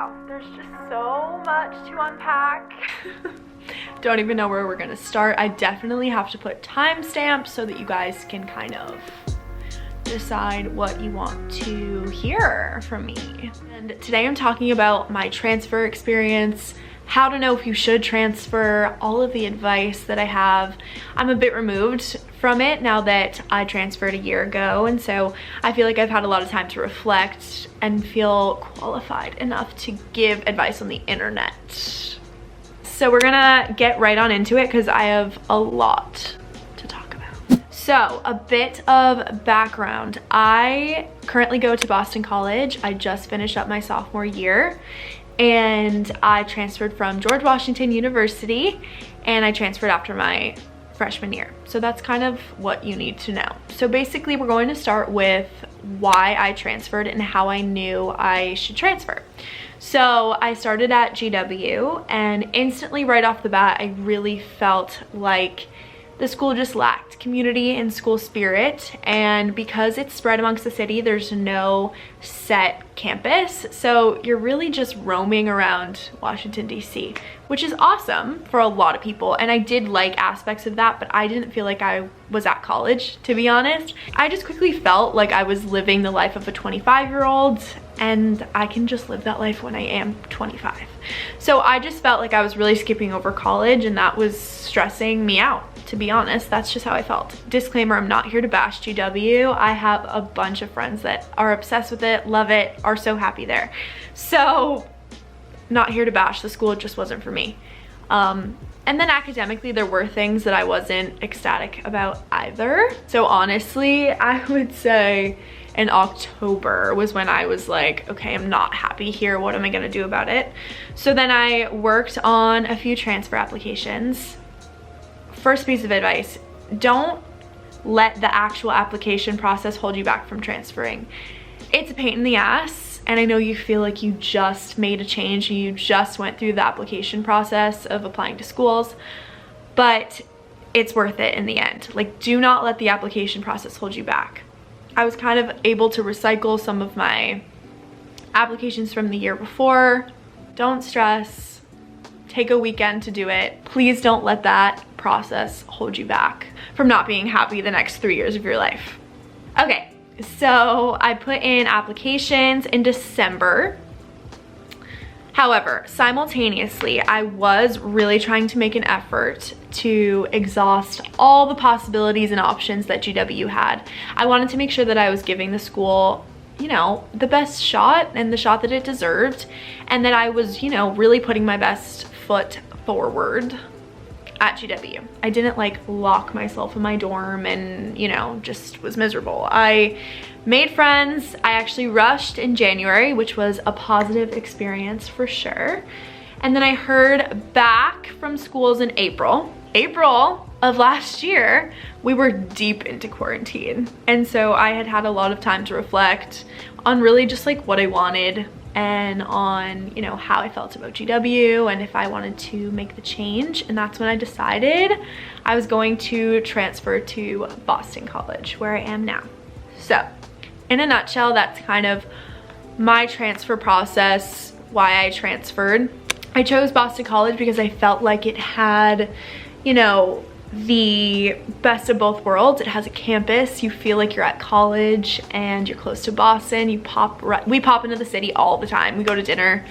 Wow, there's just so much to unpack. Don't even know where we're gonna start. I definitely have to put timestamps so that you guys can kind of decide what you want to hear from me. And today I'm talking about my transfer experience, how to know if you should transfer, all of the advice that I have. I'm a bit removed from it now that I transferred a year ago, and so I feel like I've had a lot of time to reflect and feel qualified enough to give advice on the internet. So we're gonna get right on into it because I have a lot to talk about. So a bit of background. I currently go to Boston College. I just finished up my sophomore year, and I transferred from George Washington University, and I transferred after my freshman year. So that's kind of what you need to know. So basically we're going to start with why I transferred and how I knew I should transfer. So I started at GW, and instantly right off the bat, I really felt like the school just lacked community and school spirit, and because it's spread amongst the city, there's no set campus, so you're really just roaming around Washington DC, which is awesome for a lot of people, and I did like aspects of that, but I didn't feel like I was at college, to be honest. I just quickly felt like I was living the life of a 25-year-old, and I can just live that life when I am 25. So I just felt like I was really skipping over college, and that was stressing me out. To be honest, that's just how I felt. Disclaimer, I'm not here to bash GW. I have a bunch of friends that are obsessed with it, love it, are so happy there. So, not here to bash the school, it just wasn't for me. And then academically, there were things that I wasn't ecstatic about either. So honestly, I would say in October was when I was like, okay, I'm not happy here. What am I gonna do about it? So then I worked on a few transfer applications. First piece of advice, don't let the actual application process hold you back from transferring. It's a pain in the ass, and I know you feel like you just made a change and you just went through the application process of applying to schools, but it's worth it in the end. Like, do not let the application process hold you back. I was kind of able to recycle some of my applications from the year before. Don't stress. Take a weekend to do it. Please don't let that process hold you back from not being happy the next 3 years of your life. Okay, so I put in applications in December. However, simultaneously, I was really trying to make an effort to exhaust all the possibilities and options that GW had. I wanted to make sure that I was giving the school, you know, the best shot and the shot that it deserved, and that I was, you know, really putting my best foot forward at GW. I didn't like lock myself in my dorm and, you know, just was miserable. I made friends. I actually rushed in January, which was a positive experience for sure. And then I heard back from schools in April of last year. We were deep into quarantine. And so I had had a lot of time to reflect on really just like what I wanted and on, you know, how I felt about GW and if I wanted to make the change. And that's when I decided I was going to transfer to Boston College, where I am now. So in a nutshell, that's kind of my transfer process, why I transferred. I chose Boston College because I felt like it had, you know, the best of both worlds. It has a campus, you feel like you're at college and you're close to Boston. We pop into the city all the time. We go to dinner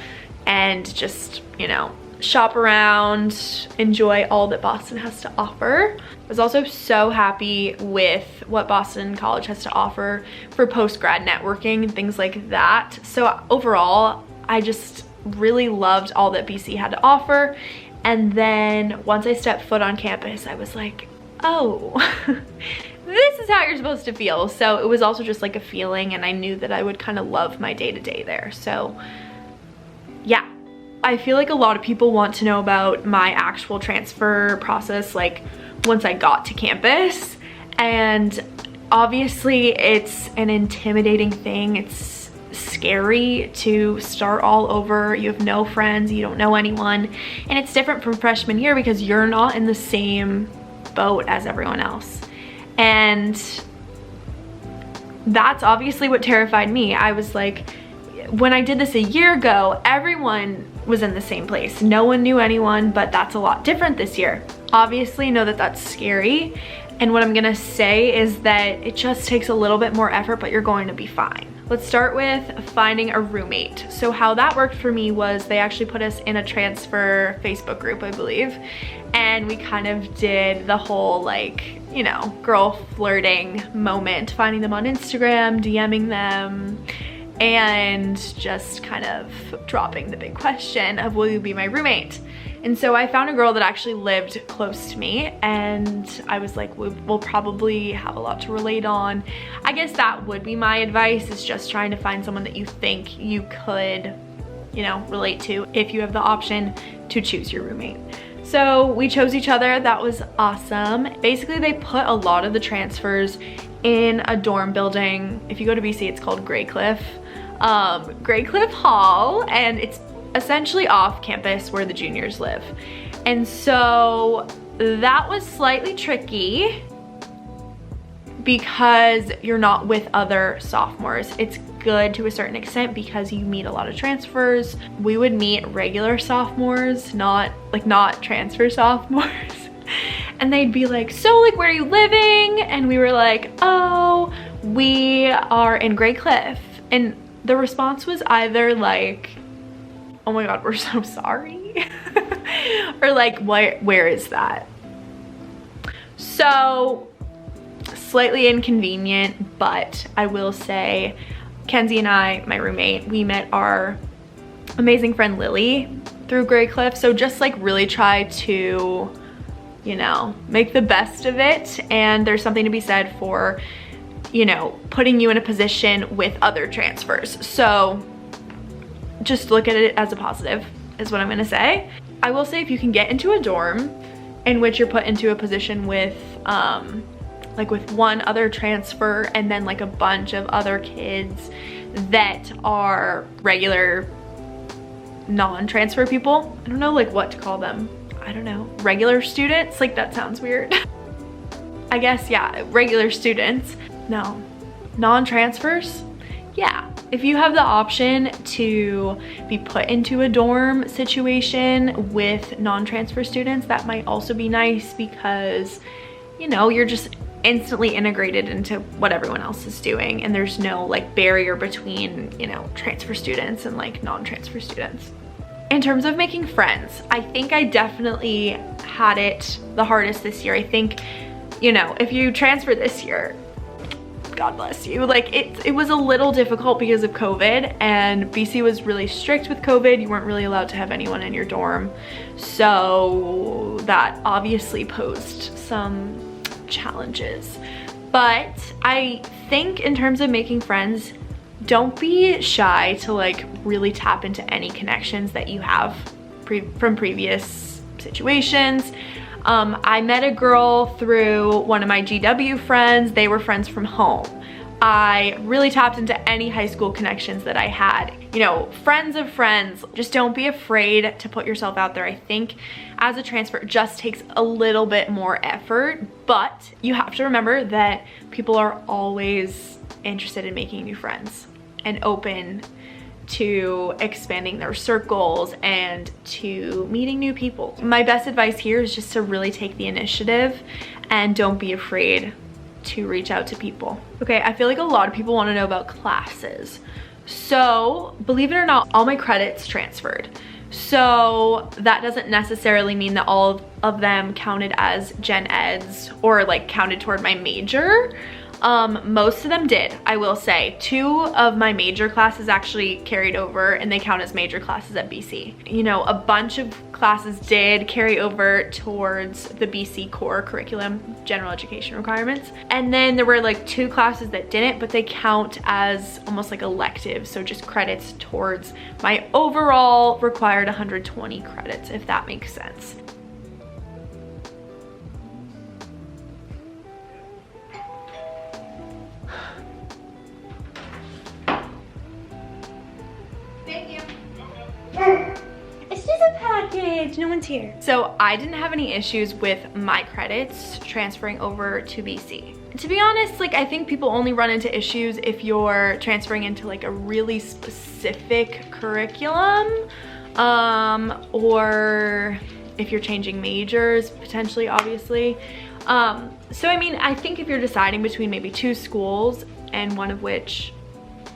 and just, you know, shop around, enjoy all that Boston has to offer. I was also so happy with what Boston College has to offer for post-grad networking and things like that. So overall, I just really loved all that BC had to offer. And then once I stepped foot on campus, I was like, oh, this is how you're supposed to feel. So it was also just like a feeling, and I knew that I would kind of love my day-to-day there. So yeah, I feel like a lot of people want to know about my actual transfer process, like once I got to campus. And obviously it's an intimidating thing. It's scary to start all over. You have no friends, you don't know anyone, and it's different from freshman year because you're not in the same boat as everyone else. And that's obviously what terrified me. I was like, when I did this a year ago, everyone was in the same place. No one knew anyone, but that's a lot different this year. Obviously, know that that's scary. And what I'm gonna say is that it just takes a little bit more effort, but you're going to be fine. Let's start with finding a roommate. So how that worked for me was they actually put us in a transfer Facebook group, I believe. And we kind of did the whole like, you know, girl flirting moment, finding them on Instagram, DMing them, and just kind of dropping the big question of, will you be my roommate? And so I found a girl that actually lived close to me, and I was like, we'll probably have a lot to relate on. I guess that would be my advice, is just trying to find someone that you think you could, you know, relate to if you have the option to choose your roommate. So we chose each other. That was awesome. Basically, they put a lot of the transfers in a dorm building. If you go to BC, it's called Graycliff Hall, and it's essentially off campus where the juniors live. And so that was slightly tricky because you're not with other sophomores. It's good to a certain extent because you meet a lot of transfers. We would meet regular sophomores, not transfer sophomores. And they'd be like, so like, where are you living? And we were like, oh, we are in Graycliff. And the response was either like, oh my God, we're so sorry. Or like, where is that? So slightly inconvenient, but I will say Kenzie and I, my roommate, we met our amazing friend Lily through Graycliff. So just like really try to, you know, make the best of it. And there's something to be said for, you know, putting you in a position with other transfers. So just look at it as a positive is what I'm gonna say. I will say if you can get into a dorm in which you're put into a position with like with one other transfer and then like a bunch of other kids that are regular non-transfer people. I don't know like what to call them. I don't know, regular students? Like that sounds weird. I guess, yeah, regular students. No, non-transfers? Yeah, if you have the option to be put into a dorm situation with non-transfer students, that might also be nice because, you know, you're just instantly integrated into what everyone else is doing and there's no like barrier between, you know, transfer students and like non-transfer students. In terms of making friends, I think I definitely had it the hardest this year. I think, you know, if you transfer this year, God bless you. Like it was a little difficult because of COVID, and BC was really strict with COVID. You weren't really allowed to have anyone in your dorm. So that obviously posed some challenges. But I think in terms of making friends, don't be shy to like really tap into any connections that you have from previous situations. I met a girl through one of my GW friends. They were friends from home. I really tapped into any high school connections that I had. You know, friends of friends. Just don't be afraid to put yourself out there. I think as a transfer, it just takes a little bit more effort, but you have to remember that people are always interested in making new friends and open to expanding their circles and to meeting new people. My best advice here is just to really take the initiative and don't be afraid to reach out to people. Okay, I feel like a lot of people want to know about classes. So believe it or not, all my credits transferred. So that doesn't necessarily mean that all of them counted as gen eds or like counted toward my major. Most of them did, I will say. 2 of my major classes actually carried over and they count as major classes at BC. You know, a bunch of classes did carry over towards the BC core curriculum, general education requirements. And then there were like 2 classes that didn't, but they count as almost like electives. So just credits towards my overall required 120 credits, if that makes sense. It's just a package. kids, no one's here. So I didn't have any issues with my credits transferring over to BC. To be honest, like I think people only run into issues if you're transferring into like a really specific curriculum, or if you're changing majors potentially, obviously. So I mean, I think if you're deciding between maybe 2 schools and one of which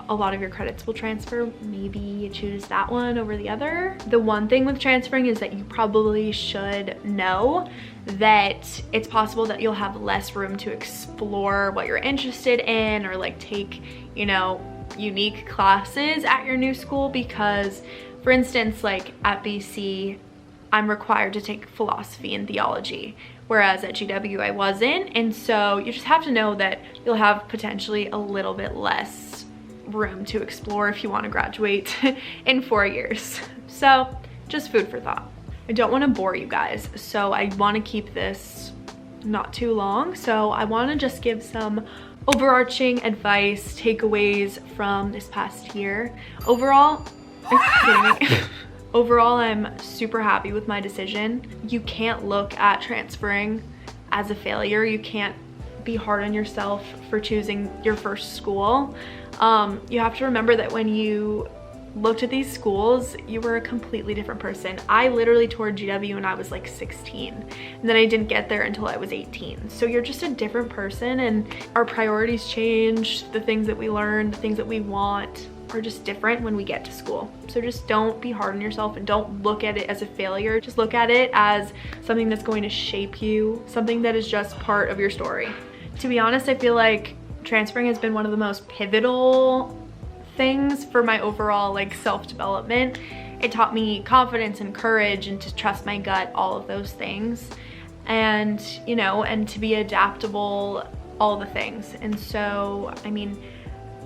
a lot of your credits will transfer, maybe you choose that one over the other. The one thing with transferring is that you probably should know that it's possible that you'll have less room to explore what you're interested in, or like take, you know, unique classes at your new school, because for instance, like at BC, I'm required to take philosophy and theology, whereas at GW I wasn't. And so you just have to know that you'll have potentially a little bit less room to explore if you want to graduate in 4 years. So just food for thought. I don't want to bore you guys, so I want to keep this not too long. So I want to just give some overarching advice, takeaways from this past year. Overall, are you kidding me? Overall, I'm super happy with my decision. You can't look at transferring as a failure. You can't be hard on yourself for choosing your first school. You have to remember that when you looked at these schools, you were a completely different person. I literally toured GW when I was like 16, and then I didn't get there until I was 18. So you're just a different person, and our priorities change. The things that we learn, the things that we want are just different when we get to school. So just don't be hard on yourself and don't look at it as a failure. Just look at it as something that's going to shape you, something that is just part of your story. To be honest, I feel like transferring has been one of the most pivotal things for my overall like self-development. It taught me confidence and courage and to trust my gut, all of those things. And, you know, and to be adaptable, all the things. And so, I mean,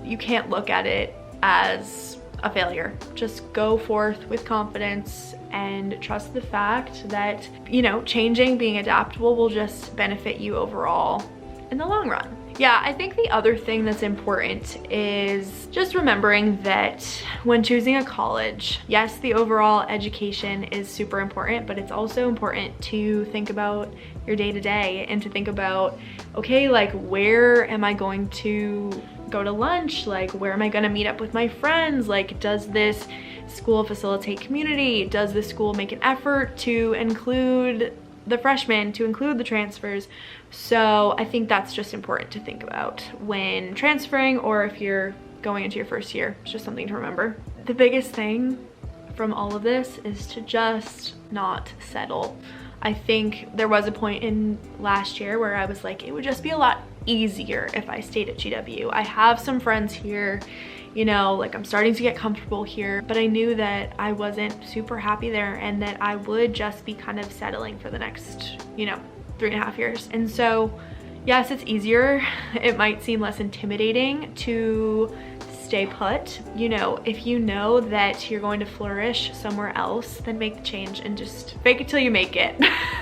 you can't look at it as a failure. Just go forth with confidence and trust the fact that, you know, changing, being adaptable will just benefit you overall in the long run. Yeah, I think the other thing that's important is just remembering that when choosing a college, yes, the overall education is super important, but it's also important to think about your day-to-day and to think about, okay, like where am I going to go to lunch? Like where am I going to meet up with my friends? Like, does this school facilitate community? Does this school make an effort to include the freshmen, to include the transfers? So I think that's just important to think about when transferring, or if you're going into your first year. It's just something to remember. The biggest thing from all of this is to just not settle. I think there was a point in last year where I was like, it would just be a lot easier if I stayed at GW. I have some friends here, you know, like I'm starting to get comfortable here, but I knew that I wasn't super happy there and that I would just be kind of settling for the next, you know, 3.5 years. And so yes, it's easier. It might seem less intimidating to stay put. You know, if you know that you're going to flourish somewhere else, then make the change and just fake it till you make it.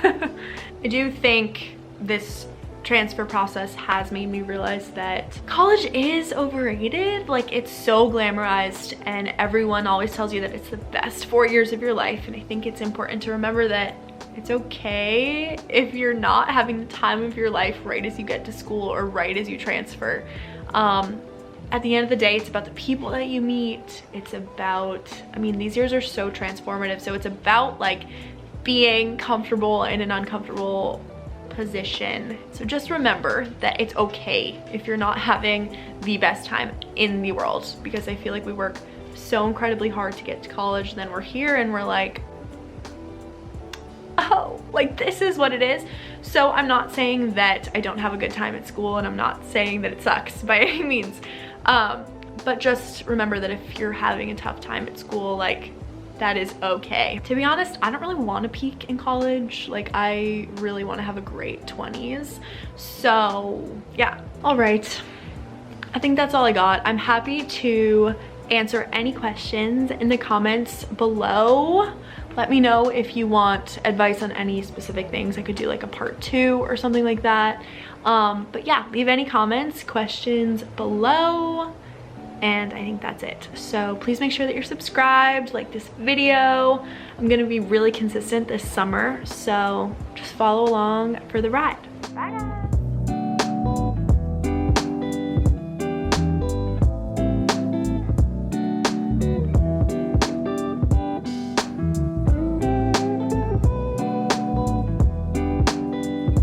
I do think this transfer process has made me realize that college is overrated. Like, it's so glamorized and everyone always tells you that it's the best 4 years of your life, and I think it's important to remember that it's okay if you're not having the time of your life right as you get to school or right as you transfer. At the end of the day, it's about the people that you meet. It's about, I mean, these years are so transformative, so it's about like being comfortable in an uncomfortable position. So just remember that it's okay if you're not having the best time in the world, because I feel like we work so incredibly hard to get to college, then we're here and we're like, oh, like this is what it is. So I'm not saying that I don't have a good time at school, and I'm not saying that it sucks by any means, but just remember that if you're having a tough time at school, like, that is okay. To be honest, I don't really want to peak in college. Like, I really want to have a great 20s. So yeah. All right, I think that's all I got. I'm happy to answer any questions in the comments below. Let me know if you want advice on any specific things. I could do like a part 2 or something like that. But yeah, leave any comments, questions below. And I think that's it. So please make sure that you're subscribed, like this video. I'm gonna be really consistent this summer, so just follow along for the ride. Bye guys.